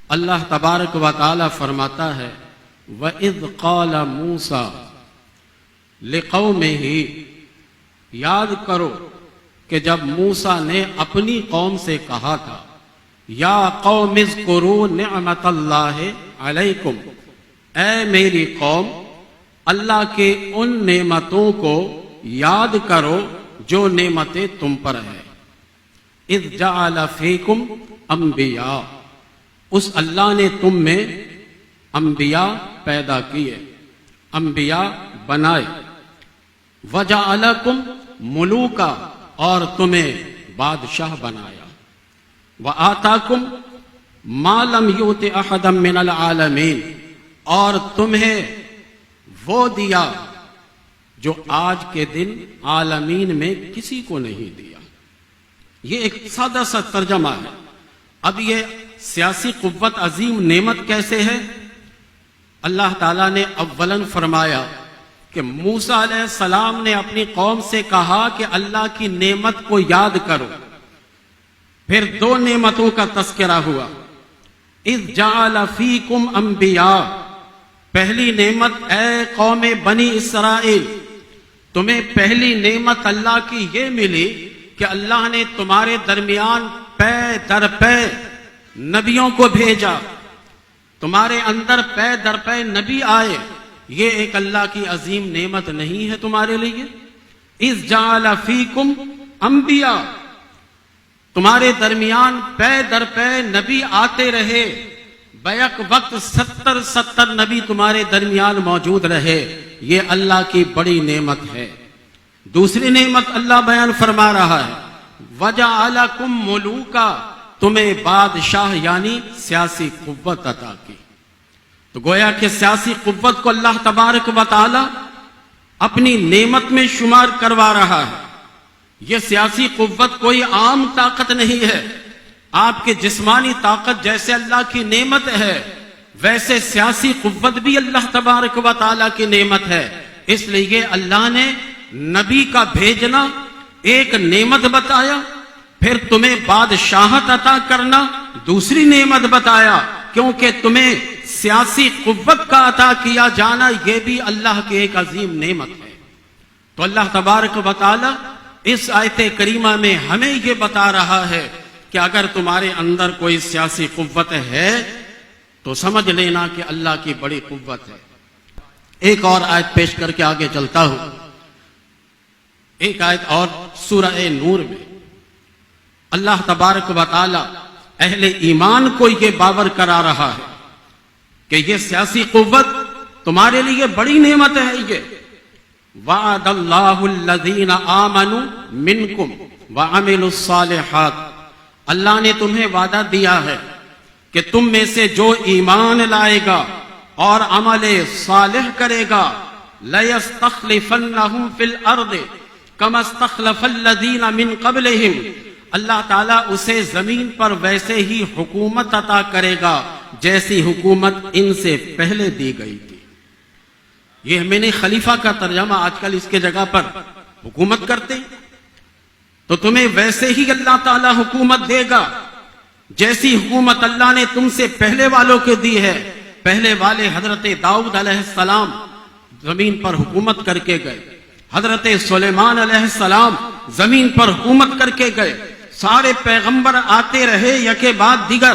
اللہ تبارک و تعالی فرماتا ہے وَإِذْ قَالَ مُوسَىٰ لِقَوْمِهِ، یاد کرو کہ جب موسیٰ نے اپنی قوم سے کہا تھا یا قوم اذکروا نعمت اللہ علیکم، اے میری قوم اللہ کے ان نعمتوں کو یاد کرو جو نعمتیں تم پر ہیں۔ اذ جعل فیکم انبیاء، اس اللہ نے تم میں انبیاء پیدا کیے، انبیاء بنائے، وجعلکم ملوکا، اور تمہیں بادشاہ بنایا، وآتاکم ما لم یؤت احدا من العالمین، اور تمہیں وہ دیا جو آج کے دن عالمین میں کسی کو نہیں دیا۔ یہ ایک سادہ سا ترجمہ ہے۔ اب یہ سیاسی قوت عظیم نعمت کیسے ہے؟ اللہ تعالیٰ نے اولاً فرمایا کہ موسیٰ علیہ السلام نے اپنی قوم سے کہا کہ اللہ کی نعمت کو یاد کرو، پھر دو نعمتوں کا تذکرہ ہوا۔ اذ جعل فیکم انبیاء، پہلی نعمت اے قوم بنی اسرائیل، تمہیں پہلی نعمت اللہ کی یہ ملی کہ اللہ نے تمہارے درمیان پے در پے نبیوں کو بھیجا، تمہارے اندر پے در پے نبی آئے۔ یہ ایک اللہ کی عظیم نعمت نہیں ہے تمہارے لیے؟ اذ جعل فیکم انبیاء، تمہارے درمیان پے در پے نبی آتے رہے، بیک وقت 70 نبی تمہارے درمیان موجود رہے، یہ اللہ کی بڑی نعمت ہے۔ دوسری نعمت اللہ بیان فرما رہا ہے وَجَعَلَكُمْ مُلُوكًا، تمہیں بادشاہ یعنی سیاسی قوت عطا کی۔ تو گویا کہ سیاسی قوت کو اللہ تبارک و تعالی اپنی نعمت میں شمار کروا رہا ہے۔ یہ سیاسی قوت کوئی عام طاقت نہیں ہے۔ آپ کے جسمانی طاقت جیسے اللہ کی نعمت ہے، ویسے سیاسی قوت بھی اللہ تبارک و تعالی کی نعمت ہے۔ اس لیے اللہ نے نبی کا بھیجنا ایک نعمت بتایا، پھر تمہیں بادشاہت عطا کرنا دوسری نعمت بتایا، کیونکہ تمہیں سیاسی قوت کا عطا کیا جانا یہ بھی اللہ کی ایک عظیم نعمت ہے۔ تو اللہ تبارک و تعالی اس آیت کریمہ میں ہمیں یہ بتا رہا ہے کہ اگر تمہارے اندر کوئی سیاسی قوت ہے تو سمجھ لینا کہ اللہ کی بڑی قوت ہے۔ ایک اور آیت پیش کر کے آگے چلتا ہوں۔ ایک آیت اور سورہ نور میں اللہ تبارک و تعالی اہل ایمان کو یہ باور کرا رہا ہے کہ یہ سیاسی قوت تمہارے لیے بڑی نعمت ہے۔ یہ وعد اللہ الذین آمنوا منکم وعملوا الصالحات، اللہ نے تمہیں وعدہ دیا ہے کہ تم میں سے جو ایمان لائے گا اور عمل صالح کرے گا لَيَسْتَخْلِفَنَّهُمْ فِي الْأَرْضِ كَمَا اسْتَخْلَفَ الَّذِينَ مِنْ قَبْلِهِمْ، اللہ تعالیٰ اسے زمین پر ویسے ہی حکومت عطا کرے گا جیسی حکومت ان سے پہلے دی گئی تھی۔ یہ میں نے خلیفہ کا ترجمہ آج کل اس کے جگہ پر حکومت کرتے، تو تمہیں ویسے ہی اللہ تعالیٰ حکومت دے گا جیسی حکومت اللہ نے تم سے پہلے والوں کو دی ہے۔ پہلے والے حضرت داؤد علیہ السلام زمین پر حکومت کر کے گئے، حضرت سلیمان علیہ السلام زمین پر حکومت کر کے گئے، سارے پیغمبر آتے رہے یکے بعد دیگر۔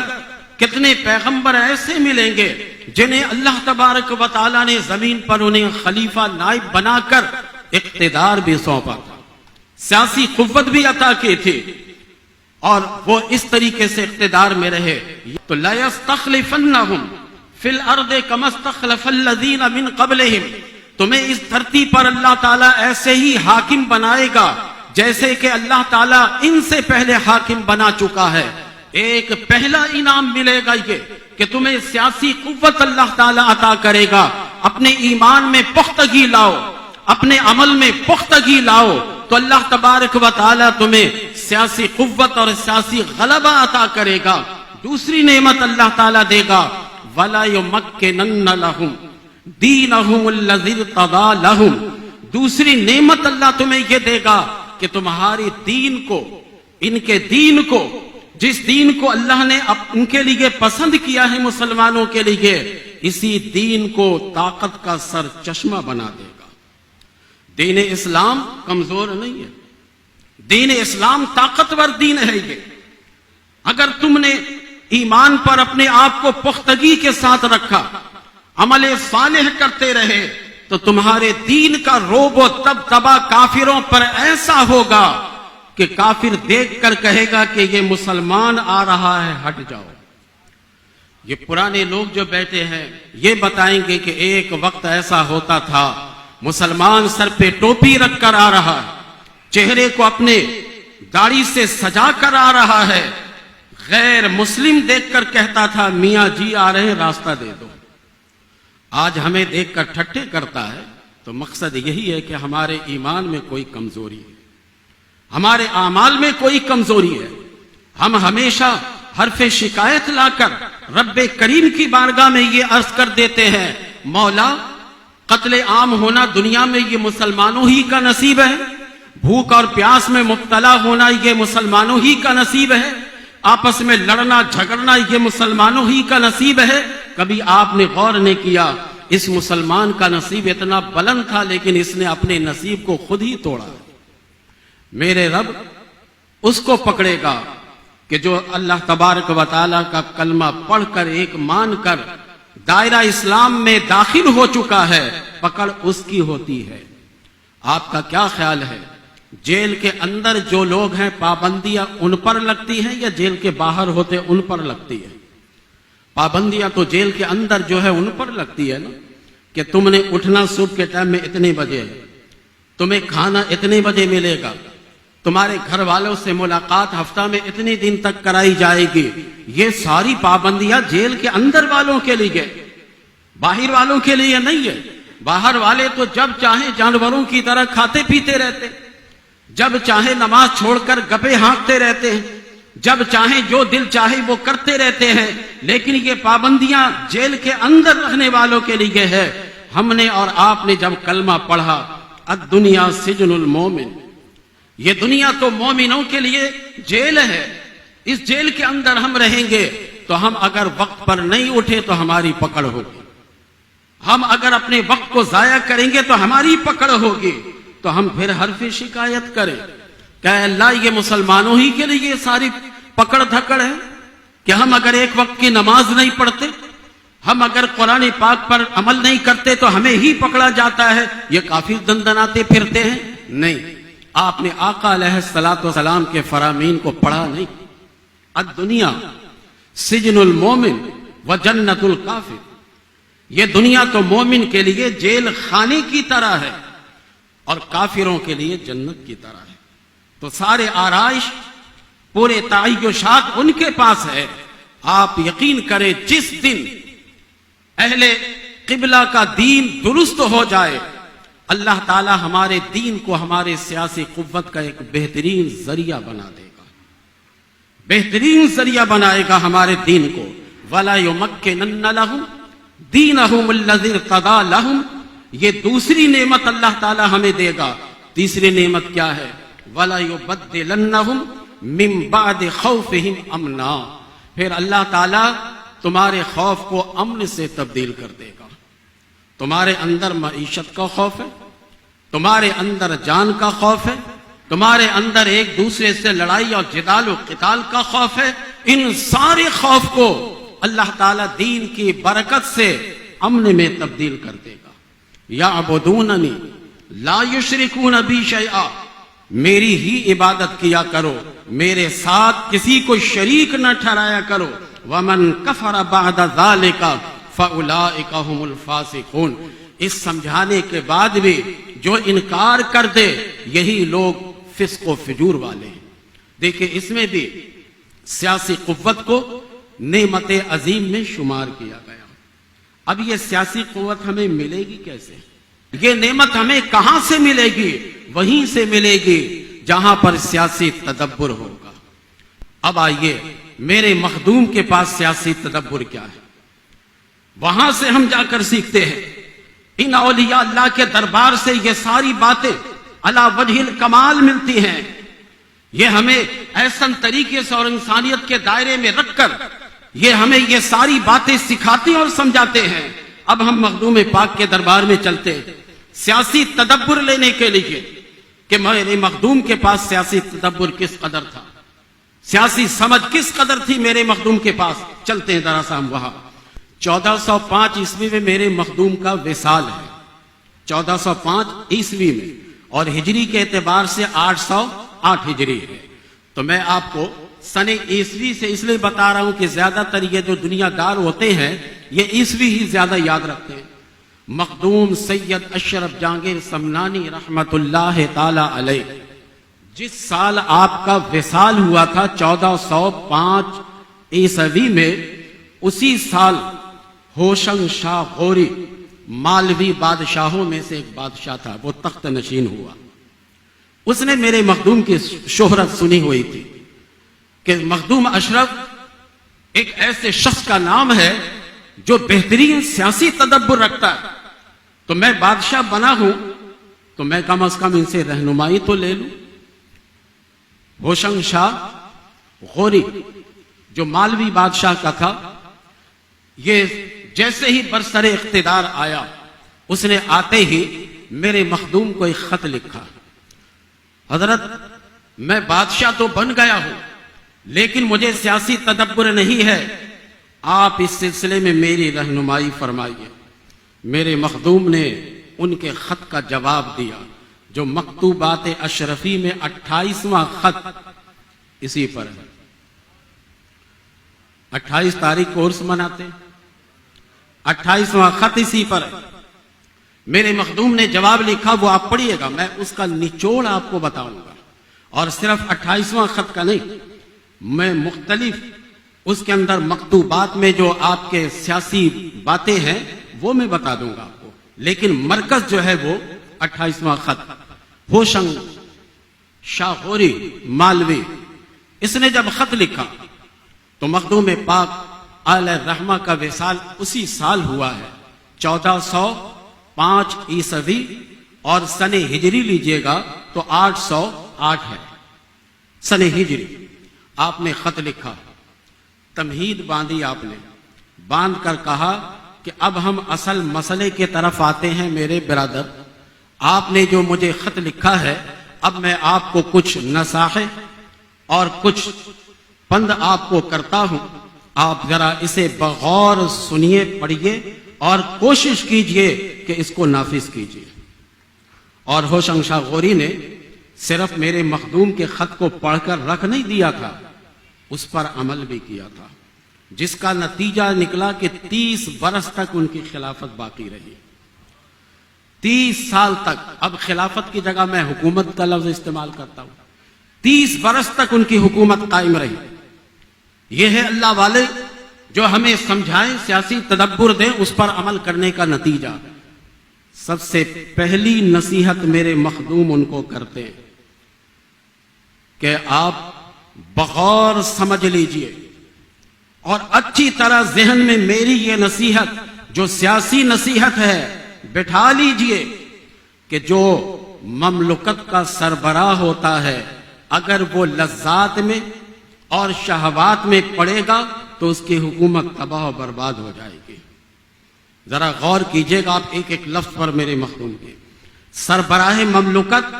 کتنے پیغمبر ایسے ملیں گے جنہیں اللہ تبارک و تعالیٰ نے زمین پر انہیں خلیفہ نائب بنا کر اقتدار بھی سونپا تھا، سیاسی قوت بھی عطا کی تھی، اور وہ اس طریقے سے اقتدار میں رہے۔ تو لَيَسْتَخْلِفَنَّهُمْ فِي الْأَرْضِ كَمَا اسْتَخْلَفَ الَّذِينَ مِنْ قَبْلِهِمْ، تمہیں اس دھرتی پر اللہ تعالیٰ ایسے ہی حاکم بنائے گا جیسے کہ اللہ تعالیٰ ان سے پہلے حاکم بنا چکا ہے۔ ایک پہلا انعام ملے گا یہ کہ تمہیں سیاسی قوت اللہ تعالیٰ عطا کرے گا۔ اپنے ایمان میں پختگی لاؤ، اپنے عمل میں پختگی لاؤ، تو اللہ تبارک و تعالیٰ تمہیں سیاسی قوت اور سیاسی غلبہ عطا کرے گا۔ دوسری نعمت اللہ تعالیٰ دے گا وَلَا يُمَكِّنَنَّ لَهُمْ دِينَهُمُ الَّذِي ارْتَضَىٰ لَهُمْ، دوسری نعمت اللہ تمہیں یہ دے گا کہ تمہاری دین کو، ان کے دین کو جس دین کو اللہ نے ان کے لیے پسند کیا ہے مسلمانوں کے لیے، اسی دین کو طاقت کا سر چشمہ بنا دے گا۔ دین اسلام کمزور نہیں ہے، دین اسلام طاقتور دین ہے۔ یہ اگر تم نے ایمان پر اپنے آپ کو پختگی کے ساتھ رکھا، عمل صالح کرتے رہے، تو تمہارے دین کا روب و دبدبا کافروں پر ایسا ہوگا کہ کافر دیکھ کر کہے گا کہ یہ مسلمان آ رہا ہے، ہٹ جاؤ۔ یہ پرانے لوگ جو بیٹھے ہیں یہ بتائیں گے کہ ایک وقت ایسا ہوتا تھا، مسلمان سر پہ ٹوپی رکھ کر آ رہا ہے، چہرے کو اپنے داڑھی سے سجا کر آ رہا ہے، غیر مسلم دیکھ کر کہتا تھا میاں جی آ رہے ہیں، راستہ دے دو۔ آج ہمیں دیکھ کر ٹھٹھے کرتا ہے، تو مقصد یہی ہے کہ ہمارے ایمان میں کوئی کمزوری ہے، ہمارے اعمال میں کوئی کمزوری ہے۔ ہم ہمیشہ حرف شکایت لا کر رب کریم کی بارگاہ میں یہ عرض کر دیتے ہیں، مولا قتل عام ہونا دنیا میں یہ مسلمانوں ہی کا نصیب ہے، بھوک اور پیاس میں مبتلا ہونا یہ مسلمانوں ہی کا نصیب ہے، آپس میں لڑنا جھگڑنا یہ مسلمانوں ہی کا نصیب ہے۔ کبھی آپ نے غور نہیں کیا اس مسلمان کا نصیب اتنا بلند تھا، لیکن اس نے اپنے نصیب کو خود ہی توڑا۔ میرے رب اس کو پکڑے گا کہ جو اللہ تبارک و تعالیٰ کا کلمہ پڑھ کر ایک مان کر دائرہ اسلام میں داخل ہو چکا ہے، پکڑ اس کی ہوتی ہے۔ آپ کا کیا خیال ہے، جیل کے اندر جو لوگ ہیں پابندیاں ان پر لگتی ہیں یا جیل کے باہر ہوتے ان پر لگتی ہے؟ پابندیاں تو جیل کے اندر جو ہے ان پر لگتی ہے نا، کہ تم نے اٹھنا صبح کے ٹائم میں اتنے بجے، تمہیں کھانا اتنے بجے ملے گا، تمہارے گھر والوں سے ملاقات ہفتہ میں اتنے دن تک کرائی جائے گی۔ یہ ساری پابندیاں جیل کے اندر والوں کے لیے، باہر والوں کے لیے نہیں ہے۔ باہر والے تو جب چاہیں جانوروں کی طرح کھاتے پیتے رہتے، جب چاہے نماز چھوڑ کر گپے ہانکتے رہتے ہیں، جب چاہیں جو دل چاہے وہ کرتے رہتے ہیں، لیکن یہ پابندیاں جیل کے اندر رہنے والوں کے لیے ہے۔ ہم نے اور آپ نے جب کلمہ پڑھا الدنیا سجن المومن، یہ دنیا تو مومنوں کے لیے جیل ہے، اس جیل کے اندر ہم رہیں گے تو ہم اگر وقت پر نہیں اٹھے تو ہماری پکڑ ہوگی، ہم اگر اپنے وقت کو ضائع کریں گے تو ہماری پکڑ ہوگی، تو ہم پھر حرف شکایت کریں کہ اللہ یہ مسلمانوں ہی کے لیے ساری پکڑ دھکڑ ہے کہ ہم اگر ایک وقت کی نماز نہیں پڑھتے، ہم اگر قرآن پاک پر عمل نہیں کرتے تو ہمیں ہی پکڑا جاتا ہے، یہ کافر دندناتے پھرتے ہیں؟ نہیں، آپ نے آقا علیہ الصلوۃ والسلام کے فرامین کو پڑھا نہیں۔ الدنیا سجن المومن و جنت الکافر، یہ دنیا تو مومن کے لیے جیل خانے کی طرح ہے اور کافروں کے لیے جنت کی طرح ہے۔ تو سارے آرائش، پورے تعیشات ان کے پاس ہے۔ آپ یقین کریں جس دن اہل قبلہ کا دین درست ہو جائے، اللہ تعالی ہمارے دین کو ہمارے سیاسی قوت کا ایک بہترین ذریعہ بنا دے گا، بہترین ذریعہ بنائے گا ہمارے دین کو۔ وَلَا يُمَكِّنَنَّ لَهُمْ دِينَهُمُ الَّذِي ارْتَضَىٰ لَهُمْ، یہ دوسری نعمت اللہ تعالی ہمیں دے گا۔ تیسری نعمت کیا ہے؟ وَلَا يُبَدِّلَنَّهُمْ مِن بَعْدِ خَوْفِهِمْ أَمْنًا، پھر اللہ تعالی تمہارے خوف کو امن سے تبدیل کر دے گا۔ تمہارے اندر معیشت کا خوف ہے، تمہارے اندر جان کا خوف ہے، تمہارے اندر ایک دوسرے سے لڑائی اور جدال و قتال کا خوف ہے، ان سارے خوف کو اللہ تعالیٰ دین کی برکت سے امن میں تبدیل کر دے گا۔ یعبدوننی لا یشرکون بی شیئا، میری ہی عبادت کیا کرو، میرے ساتھ کسی کو شریک نہ ٹھہرایا کرو۔ ومن کفر بعد ذالک فاولئک هم الفاسقون، اس سمجھانے کے بعد بھی جو انکار کر دے یہی لوگ فسق و فجور والے ہیں۔ دیکھیں اس میں بھی سیاسی قوت کو نعمت عظیم میں شمار کیا گیا۔ اب یہ سیاسی قوت ہمیں ملے گی کیسے؟ یہ نعمت ہمیں کہاں سے ملے گی؟ وہیں سے ملے گی جہاں پر سیاسی تدبر ہوگا۔ اب آئیے میرے مخدوم کے پاس سیاسی تدبر کیا ہے، وہاں سے ہم جا کر سیکھتے ہیں۔ ان اولیاء اللہ کے دربار سے یہ ساری باتیں علی وجہ الکمال ملتی ہیں۔ یہ ہمیں احسن طریقے سے اور انسانیت کے دائرے میں رکھ کر یہ ہمیں یہ ساری باتیں سکھاتے اور سمجھاتے ہیں۔ اب ہم مخدوم پاک کے دربار میں چلتے سیاسی تدبر لینے کے لیے کہ میرے مخدوم کے پاس سیاسی تدبر کس قدر تھا، سیاسی سمجھ کس قدر تھی میرے مخدوم کے پاس۔ چلتے ہیں ذرا سا ہم وہاں۔ 1405 عیسوی میں میرے مخدوم کا وصال ہے، 1405 عیسوی میں، اور ہجری کے اعتبار سے 808 ہجری ہے۔ تو میں آپ کو سن عیسوی سے اس لیے بتا رہا ہوں کہ زیادہ تر یہ جو دنیا دار ہوتے ہیں یہ عیسوی ہی زیادہ یاد رکھتے ہیں۔ مخدوم سید اشرف جہانگیر سمنانی رحمت اللہ تعالی علیہ جس سال آپ کا وصال ہوا تھا 1405 عیسوی میں، اسی سال ہوشنگ شاہ غوری مالوی بادشاہوں میں سے ایک بادشاہ تھا، وہ تخت نشین ہوا۔ اس نے میرے مخدوم کی شہرت سنی ہوئی تھی کہ مخدوم اشرف ایک ایسے شخص کا نام ہے جو بہترین سیاسی تدبر رکھتا ہے، تو میں بادشاہ بنا ہوں تو میں کم از کم ان سے رہنمائی تو لے لوں۔ ہوشنگ شاہ غوری جو مالوی بادشاہ کا تھا، یہ جیسے ہی برسر اقتدار آیا اس نے آتے ہی میرے مخدوم کو ایک خط لکھا، حضرت میں بادشاہ تو بن گیا ہوں لیکن مجھے سیاسی تدبر نہیں ہے، آپ اس سلسلے میں میری رہنمائی فرمائیے۔ میرے مخدوم نے ان کے خط کا جواب دیا جو مکتوبات اشرفی میں 28واں خط اسی پر ہے۔ 28 تاریخ کو عرس مناتے، 28واں خط اسی پر ہے۔ میرے مخدوم نے جواب لکھا، وہ آپ پڑھیے گا، میں اس کا نچوڑ آپ کو بتاؤں گا، اور صرف 28واں خط کا نہیں، میں مختلف اس کے اندر مکتوبات میں جو آپ کے سیاسی باتیں ہیں وہ میں بتا دوں گا آپ کو، لیکن مرکز جو ہے وہ 28واں خط۔ ہوشنگ شاہ غوری مالوی، اس نے جب خط لکھا تو مخدوم پاک علیہ الرحمہ کا وصال اسی سال ہوا ہے، 1405 عیسوی، اور سن ہجری لیجئے گا تو 808 ہے سن ہجری۔ آپ نے خط لکھا، تمہید باندھی، آپ نے باندھ کر کہا کہ اب ہم اصل مسئلے کے طرف آتے ہیں میرے برادر۔ آپ نے جو مجھے خط لکھا ہے، اب میں آپ کو کچھ نصائح اور کچھ پند آپ کو کرتا ہوں، آپ ذرا اسے بغور سنیے، پڑھیے اور کوشش کیجئے کہ اس کو نافذ کیجئے۔ اور ہوشنگ شاہ غوری نے صرف میرے مخدوم کے خط کو پڑھ کر رکھ نہیں دیا تھا، اس پر عمل بھی کیا تھا، جس کا نتیجہ نکلا کہ 30 برس تک ان کی خلافت باقی رہی۔ 30 سال تک، اب خلافت کی جگہ میں حکومت کا لفظ استعمال کرتا ہوں، 30 برس تک ان کی حکومت قائم رہی۔ یہ ہے اللہ والے جو ہمیں سمجھائیں، سیاسی تدبر دیں، اس پر عمل کرنے کا نتیجہ۔ سب سے پہلی نصیحت میرے مخدوم ان کو کرتے ہیں کہ آپ بغور سمجھ لیجئے اور اچھی طرح ذہن میں میری یہ نصیحت جو سیاسی نصیحت ہے بٹھا لیجئے کہ جو مملکت کا سربراہ ہوتا ہے اگر وہ لذات میں اور شہوات میں پڑے گا تو اس کی حکومت تباہ و برباد ہو جائے گی۔ ذرا غور کیجئے گا آپ ایک ایک لفظ پر میرے مخدوم کے۔ سربراہ مملکت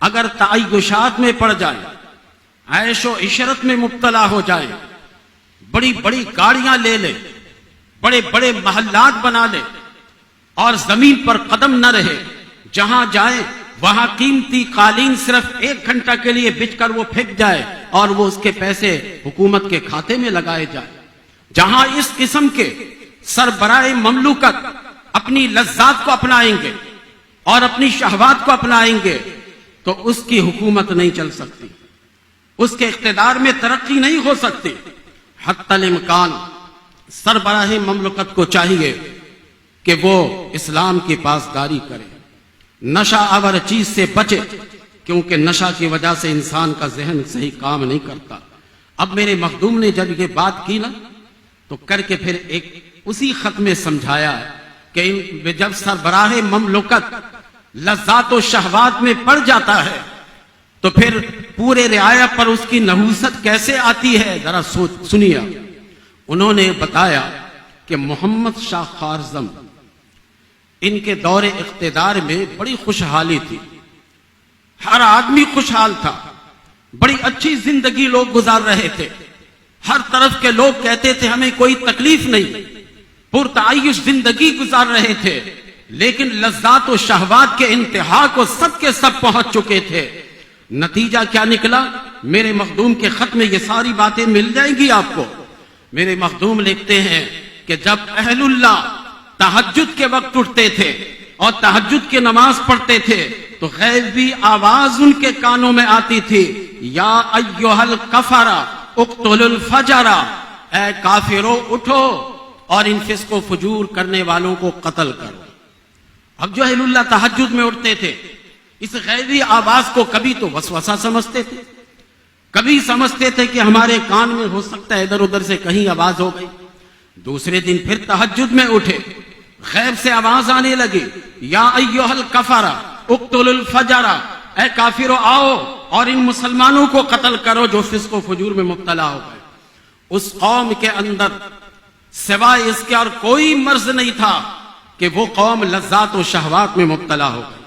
اگر تعیشات میں پڑ جائے، عیش و عشرت میں مبتلا ہو جائے، بڑی بڑی گاڑیاں لے لے، بڑے بڑے محلات بنا لے اور زمین پر قدم نہ رہے، جہاں جائے وہاں قیمتی قالین صرف 1 گھنٹہ کے لیے بچ کر وہ پھینک جائے اور وہ اس کے پیسے حکومت کے کھاتے میں لگائے جائے، جہاں اس قسم کے سربراہ مملکت اپنی لذات کو اپنائیں گے اور اپنی شہوات کو اپنائیں گے تو اس کی حکومت نہیں چل سکتی، اس کے اقتدار میں ترقی نہیں ہو سکتی۔ حتی الامکان سربراہ مملکت کو چاہیے کہ وہ اسلام کی پاسداری کرے، نشہ آور چیز سے بچے، کیونکہ نشہ کی وجہ سے انسان کا ذہن صحیح کام نہیں کرتا۔ اب میرے مخدوم نے جب یہ بات کی نا تو کر کے پھر ایک اسی خط میں سمجھایا کہ جب سربراہ مملکت لذات و شہوات میں پڑ جاتا ہے تو پھر پورے رعایا پر اس کی نحوست کیسے آتی ہے، ذرا سنیے۔ انہوں نے بتایا کہ محمد شاہ خوارزم ان کے دور اقتدار میں بڑی خوشحالی تھی، ہر آدمی خوشحال تھا، بڑی اچھی زندگی لوگ گزار رہے تھے، ہر طرف کے لوگ کہتے تھے ہمیں کوئی تکلیف نہیں، پرتعیش زندگی گزار رہے تھے، لیکن لذات و شہوات کے انتہا کو سب کے سب پہنچ چکے تھے۔ نتیجہ کیا نکلا؟ میرے مخدوم کے خط میں یہ ساری باتیں مل جائیں گی آپ کو۔ میرے مخدوم لکھتے ہیں کہ جب اہل اللہ تہجد کے وقت اٹھتے تھے اور تہجد کی نماز پڑھتے تھے تو غیبی آواز ان کے کانوں میں آتی تھی، یا ایھا الکفرہ اقتلوا الفجر، اے کافرو اٹھو اور ان فسق و فجور کرنے والوں کو قتل کرو۔ اب جو اہل اللہ تہجد میں اٹھتے تھے اس غیبی آواز کو کبھی تو وسوسہ سمجھتے تھے، کبھی سمجھتے تھے کہ ہمارے کان میں ہو سکتا ہے ادھر ادھر سے کہیں آواز ہو گئی۔ دوسرے دن پھر تہجد میں اٹھے، غیب سے آواز آنے لگی، یا ایھا الکفرہ اقتلوا الفجر، اے کافرو آؤ اور ان مسلمانوں کو قتل کرو جو فسق و فجور میں مبتلا ہو گئے۔ اس قوم کے اندر سوائے اس کے اور کوئی مرض نہیں تھا کہ وہ قوم لذات و شہوات میں مبتلا ہو گئی،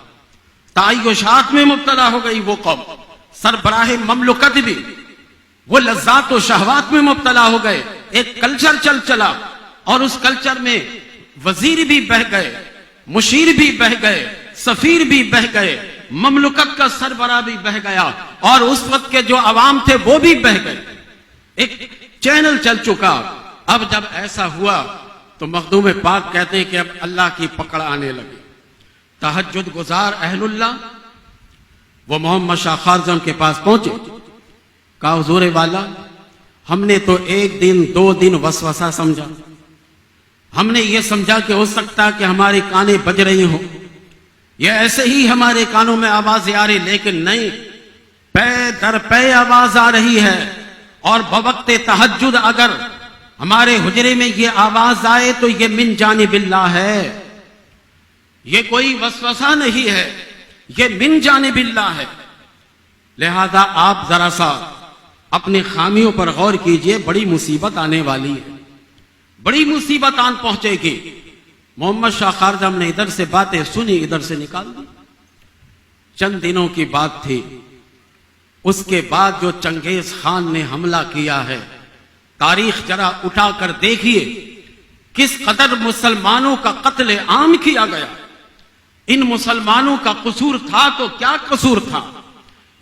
تعیشات میں مبتلا ہو گئی۔ وہ قوم سربراہ مملکت بھی وہ لذات و شہوات میں مبتلا ہو گئے۔ ایک کلچر چلا اور اس کلچر میں وزیر بھی بہہ گئے، مشیر بھی بہہ گئے، سفیر بھی بہہ گئے، مملکت کا سربراہ بھی بہہ گیا، اور اس وقت کے جو عوام تھے وہ بھی بہہ گئے۔ ایک چینل چل چکا۔ اب جب ایسا ہوا تو مخدوم پاک کہتے ہیں کہ اب اللہ کی پکڑ آنے لگی۔ تہجد گزار اہل اللہ وہ محمد شاہ خوارزم کے پاس پہنچے، کہا حضور والا ہم نے تو ایک دن دو دن وسوسہ سمجھا، ہم نے یہ سمجھا کہ ہو سکتا کہ ہمارے کانے بج رہی ہوں، یہ ایسے ہی ہمارے کانوں میں آوازیں آ رہی، لیکن نہیں، پے در پے آواز آ رہی ہے، اور بوقت تہجد اگر ہمارے حجرے میں یہ آواز آئے تو یہ من جانب اللہ ہے، یہ کوئی وسوسہ نہیں ہے، یہ من جانب اللہ ہے۔ لہذا آپ ذرا سا اپنی خامیوں پر غور کیجئے، بڑی مصیبت آنے والی ہے، بڑی مصیبت آن پہنچے گی۔ محمد شاہ خوارزم نے ادھر سے باتیں سنی، ادھر سے نکال دی۔ چند دنوں کی بات تھی، اس کے بعد جو چنگیز خان نے حملہ کیا ہے، تاریخ ذرا اٹھا کر دیکھیے کس قدر مسلمانوں کا قتل عام کیا گیا۔ ان مسلمانوں کا قصور تھا تو کیا قصور تھا؟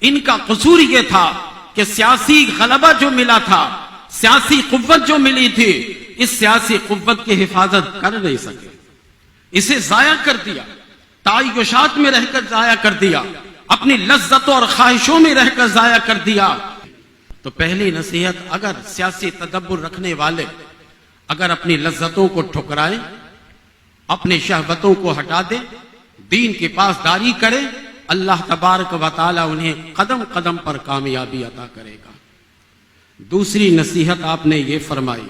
ان کا قصور یہ تھا کہ سیاسی غلبہ جو ملا تھا، سیاسی قوت جو ملی تھی، اس سیاسی قوت کی حفاظت کر نہیں سکے، اسے ضائع کر دیا، تعیشات میں رہ کر ضائع کر دیا، اپنی لذتوں اور خواہشوں میں رہ کر ضائع کر دیا۔ تو پہلی نصیحت، اگر سیاسی تدبر رکھنے والے اگر اپنی لذتوں کو ٹھکرائیں، اپنی شہوتوں کو ہٹا دیں، دین کی پاسداری کریں، اللہ تبارک و تعالی انہیں قدم قدم پر کامیابی عطا کرے گا۔ دوسری نصیحت آپ نے یہ فرمائی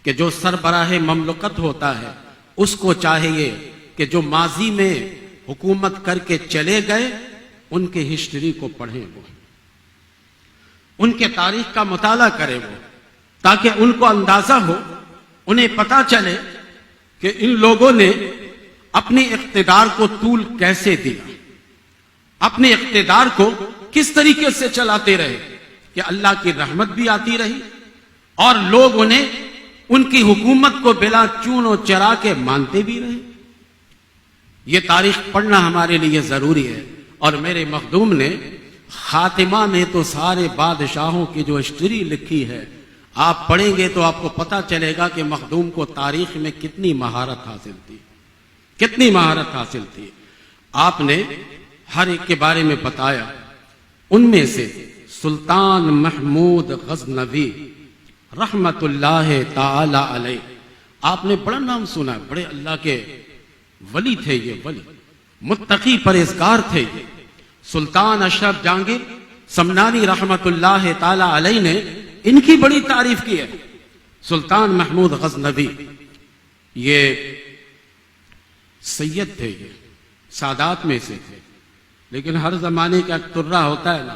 کہ جو سربراہ مملکت ہوتا ہے اس کو چاہیے کہ جو ماضی میں حکومت کر کے چلے گئے ان کے ہسٹری کو پڑھیں، وہ ان کے تاریخ کا مطالعہ کرے، وہ تاکہ ان کو اندازہ ہو، انہیں پتا چلے کہ ان لوگوں نے اپنے اقتدار کو طول کیسے دیا، اپنے اقتدار کو کس طریقے سے چلاتے رہے کہ اللہ کی رحمت بھی آتی رہی اور لوگ انہیں ان کی حکومت کو بلا چون و چرا کے مانتے بھی رہے۔ یہ تاریخ پڑھنا ہمارے لیے ضروری ہے، اور میرے مخدوم نے خاتمہ میں تو سارے بادشاہوں کی جو ہسٹری لکھی ہے آپ پڑھیں گے تو آپ کو پتا چلے گا کہ مخدوم کو تاریخ میں کتنی مہارت حاصل تھی، کتنی مہارت حاصل تھی۔ آپ نے ہر ایک کے بارے میں بتایا، ان میں سے سلطان محمود غزنوی رحمت اللہ تعالی علیہ، آپ نے بڑا نام سنا، بڑے اللہ کے ولی تھے، یہ ولی متقی پرہیزگار تھے۔ یہ سلطان اشرف جہانگیر سمنانی رحمت اللہ تعالی علیہ نے ان کی بڑی تعریف کی ہے۔ سلطان محمود غزنوی یہ سید تھے، یہ سادات میں سے تھے، لیکن ہر زمانے کا ایک ترہ ہوتا ہے نا،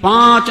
5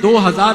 2000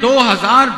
2000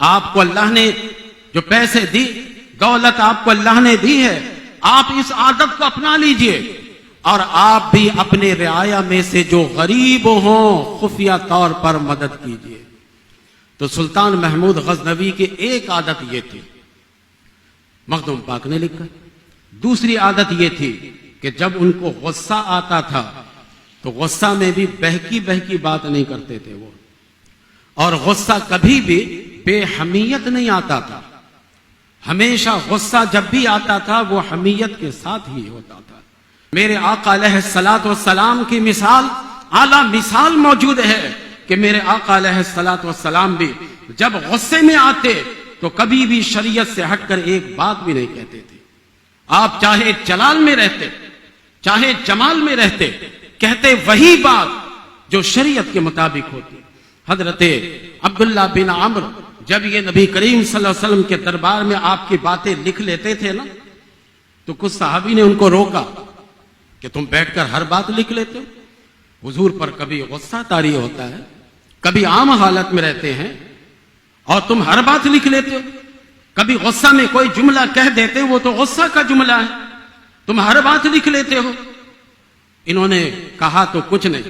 آپ کو اللہ نے جو پیسے دی، دولت آپ کو اللہ نے دی ہے، آپ اس عادت کو اپنا لیجئے، اور آپ بھی اپنے رعایا میں سے جو غریب ہوں خفیہ طور پر مدد کیجئے۔ تو سلطان محمود غزنوی کی ایک عادت یہ تھی، مخدوم پاک نے لکھا۔ دوسری عادت یہ تھی کہ جب ان کو غصہ آتا تھا تو غصہ میں بھی بہکی بات نہیں کرتے تھے وہ، اور غصہ کبھی بھی بے حمیت نہیں آتا تھا، ہمیشہ غصہ جب بھی آتا تھا وہ حمیت کے ساتھ ہی ہوتا تھا۔ میرے آقا علیہ الصلوۃ والسلام کی مثال، اعلیٰ مثال موجود ہے کہ میرے آقا علیہ الصلوۃ والسلام بھی جب غصے میں آتے تو کبھی بھی شریعت سے ہٹ کر ایک بات بھی نہیں کہتے تھے۔ آپ چاہے جلال میں رہتے، چاہے جمال میں رہتے، کہتے وہی بات جو شریعت کے مطابق ہوتی۔ حضرت عبداللہ بن عمرو جب یہ نبی کریم صلی اللہ علیہ وسلم کے دربار میں آپ کی باتیں لکھ لیتے تھے نا، تو کچھ صحابی نے ان کو روکا کہ تم بیٹھ کر ہر بات لکھ لیتے ہو، حضور پر کبھی غصہ طاری ہوتا ہے، کبھی عام حالت میں رہتے ہیں اور تم ہر بات لکھ لیتے ہو، کبھی غصہ میں کوئی جملہ کہہ دیتے وہ تو غصہ کا جملہ ہے، تم ہر بات لکھ لیتے ہو۔ انہوں نے کہا تو کچھ نہیں،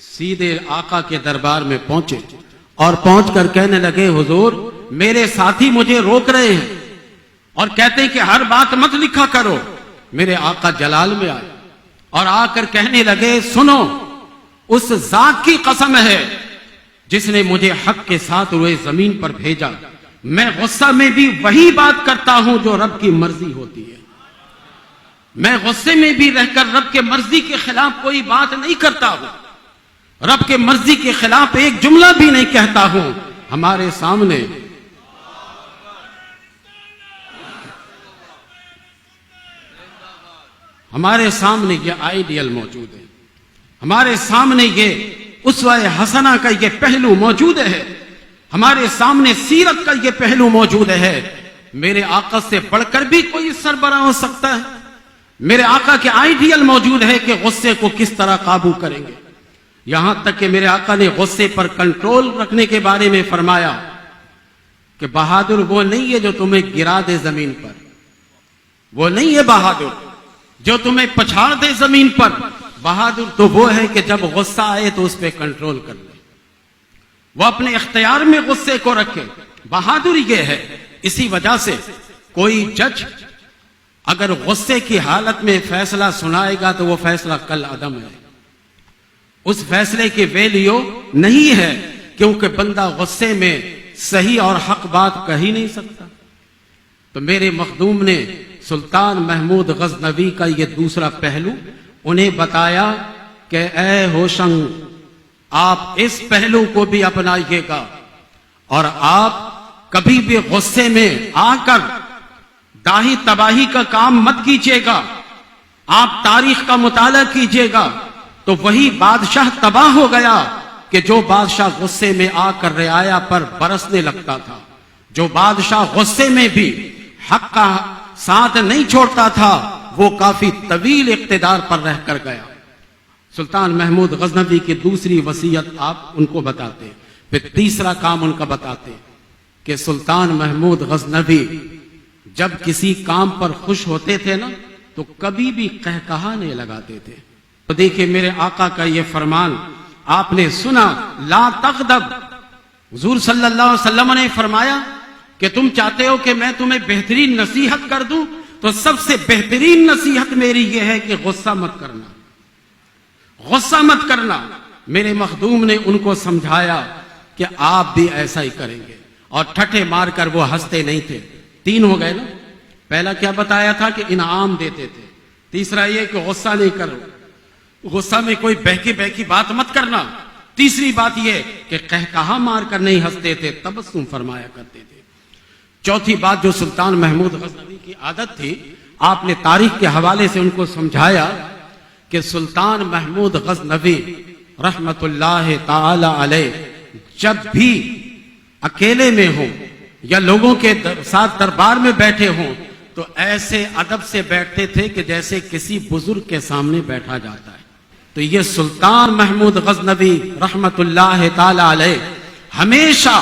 سیدھے آقا کے دربار میں پہنچے اور پہنچ کر کہنے لگے حضور میرے ساتھی مجھے روک رہے ہیں اور کہتے ہیں کہ ہر بات مت لکھا کرو۔ میرے آقا جلال میں آئے اور آ کر کہنے لگے سنو، اس ذات کی قسم ہے جس نے مجھے حق کے ساتھ روئے زمین پر بھیجا، میں غصہ میں بھی وہی بات کرتا ہوں جو رب کی مرضی ہوتی ہے، میں غصے میں بھی رہ کر رب کے مرضی کے خلاف کوئی بات نہیں کرتا ہوں، رب کے مرضی کے خلاف ایک جملہ بھی نہیں کہتا ہوں۔ ہمارے سامنے یہ آئیڈیل موجود ہے، ہمارے سامنے یہ اسوہ حسنہ کا یہ پہلو موجود ہے، ہمارے سامنے سیرت کا یہ پہلو موجود ہے۔ میرے آقا سے بڑھ کر بھی کوئی سربراہ ہو سکتا ہے؟ میرے آقا کے آئیڈیل موجود ہے کہ غصے کو کس طرح قابو کریں گے، یہاں تک کہ میرے آقا نے غصے پر کنٹرول رکھنے کے بارے میں فرمایا کہ بہادر وہ نہیں ہے جو تمہیں گرا دے زمین پر، وہ نہیں ہے بہادر جو تمہیں پچھاڑ دے زمین پر، بہادر تو وہ ہے کہ جب غصہ آئے تو اس پہ کنٹرول کر لے، وہ اپنے اختیار میں غصے کو رکھے، بہادر یہ ہے۔ اسی وجہ سے کوئی جج اگر غصے کی حالت میں فیصلہ سنائے گا تو وہ فیصلہ کل عدم ہے، اس فیصلے کی ویلیو نہیں ہے، کیونکہ بندہ غصے میں صحیح اور حق بات کہہ ہی نہیں سکتا۔ تو میرے مخدوم نے سلطان محمود غزنوی کا یہ دوسرا پہلو انہیں بتایا کہ اے ہوشنگ، آپ اس پہلو کو بھی اپنائیے گا اور آپ کبھی بھی غصے میں آ کر داہی تباہی کا کام مت کیجیے گا، آپ تاریخ کا مطالعہ کیجیے گا تو وہی بادشاہ تباہ ہو گیا کہ جو بادشاہ غصے میں آ کر رعایا پر برسنے لگتا تھا، جو بادشاہ غصے میں بھی حق کا ساتھ نہیں چھوڑتا تھا وہ کافی طویل اقتدار پر رہ کر گیا۔ سلطان محمود غزنوی کی دوسری وصیت آپ ان کو بتاتے، پھر تیسرا کام ان کا بتاتے کہ سلطان محمود غزنوی جب کسی کام پر خوش ہوتے تھے نا تو کبھی بھی قہقہا نہیں لگاتے تھے۔ تو دیکھیں میرے آقا کا یہ فرمان آپ نے سنا، لا تغضب، حضور صلی اللہ علیہ وسلم نے فرمایا کہ تم چاہتے ہو کہ میں تمہیں بہترین نصیحت کر دوں تو سب سے بہترین نصیحت میری یہ ہے کہ غصہ مت کرنا، غصہ مت کرنا۔ میرے مخدوم نے ان کو سمجھایا کہ آپ بھی ایسا ہی کریں گے اور ٹھٹے مار کر وہ ہنستے نہیں تھے۔ تین ہو گئے نا، پہلا کیا بتایا تھا کہ انعام دیتے تھے، تیسرا یہ کہ غصہ نہیں کرو، غصہ میں کوئی بہکی بات مت کرنا، تیسری بات یہ کہ قہقہا مار کر نہیں ہنستے تھے، تبسم فرمایا کرتے تھے۔ چوتھی بات جو سلطان محمود غزنوی کی عادت تھی، آپ نے تاریخ کے حوالے سے ان کو سمجھایا کہ سلطان محمود غزنوی رحمت اللہ تعالی علیہ جب بھی اکیلے میں ہوں یا لوگوں کے ساتھ دربار میں بیٹھے ہوں تو ایسے ادب سے بیٹھتے تھے کہ جیسے کسی بزرگ کے سامنے بیٹھا جاتا ہے۔ تو یہ سلطان محمود غزنوی رحمت اللہ تعالی علیہ ہمیشہ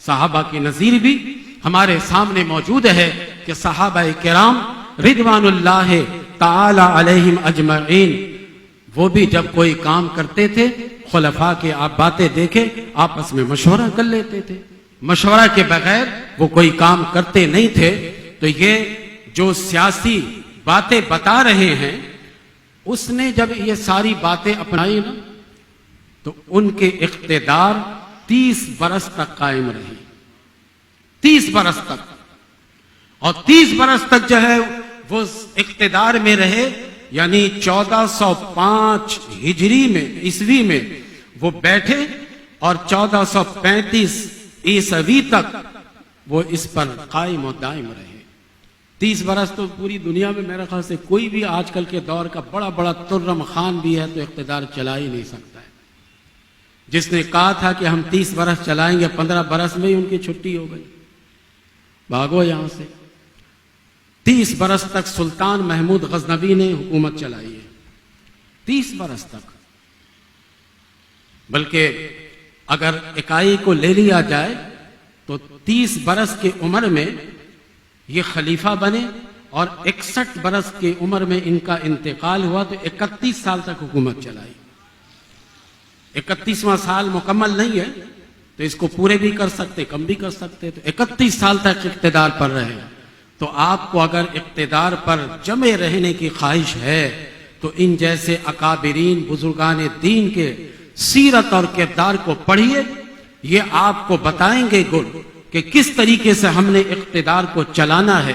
صحابہ کی نظیر بھی ہمارے سامنے موجود ہے کہ صحابہ کرام رضوان اللہ تعالی علیہم اجمعین وہ بھی جب کوئی کام کرتے تھے خلفاء کے آپ باتیں دیکھے آپس میں مشورہ کر لیتے تھے، مشورہ کے بغیر وہ کوئی کام کرتے نہیں تھے۔ تو یہ جو سیاسی باتیں بتا رہے ہیں اس نے جب یہ ساری باتیں اپنائی نا تو ان کے اقتدار 30 برس تک قائم رہی، 30 برس تک، اور 30 برس تک جو ہے وہ اقتدار میں رہے، یعنی 1405 ہجری میں عیسوی میں وہ بیٹھے اور 1435 عیسوی تک وہ اس پر قائم و دائم رہے۔ 30 برس تو پوری دنیا میں میرے خیال سے کوئی بھی آج کل کے دور کا بڑا بڑا ترم خان بھی ہے تو اقتدار چلا ہی نہیں سکتا ہے۔ جس نے کہا تھا کہ ہم 30 برس چلائیں گے 15 برس میں ہی ان کی چھٹی ہو گئی، بھاگو یہاں سے۔ 30 برس تک سلطان محمود غزنوی نے حکومت چلائی ہے، 30 برس تک۔ بلکہ اگر اکائی کو لے لیا جائے تو 30 برس کی عمر میں یہ خلیفہ بنے اور 61 برس کی عمر میں ان کا انتقال ہوا تو 31 سال تک حکومت چلائی۔ 31واں سال مکمل نہیں ہے تو اس کو پورے بھی کر سکتے کم بھی کر سکتے، تو 31 سال تک اقتدار پر رہے۔ تو آپ کو اگر اقتدار پر جمے رہنے کی خواہش ہے تو ان جیسے اکابرین بزرگان دین کے سیرت اور کردار کو پڑھیے، یہ آپ کو بتائیں گے گل کہ کس طریقے سے ہم نے اقتدار کو چلانا ہے،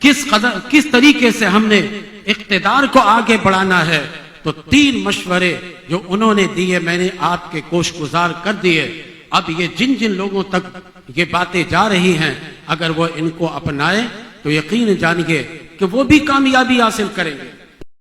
کس طریقے سے ہم نے اقتدار کو آگے بڑھانا ہے۔ تو 3 مشورے جو انہوں نے دیے میں نے آپ کے کوش گزار کر دیے۔ اب یہ جن جن لوگوں تک یہ باتیں جا رہی ہیں اگر وہ ان کو اپنائے تو یقین جانیے کہ وہ بھی کامیابی حاصل کریں گے۔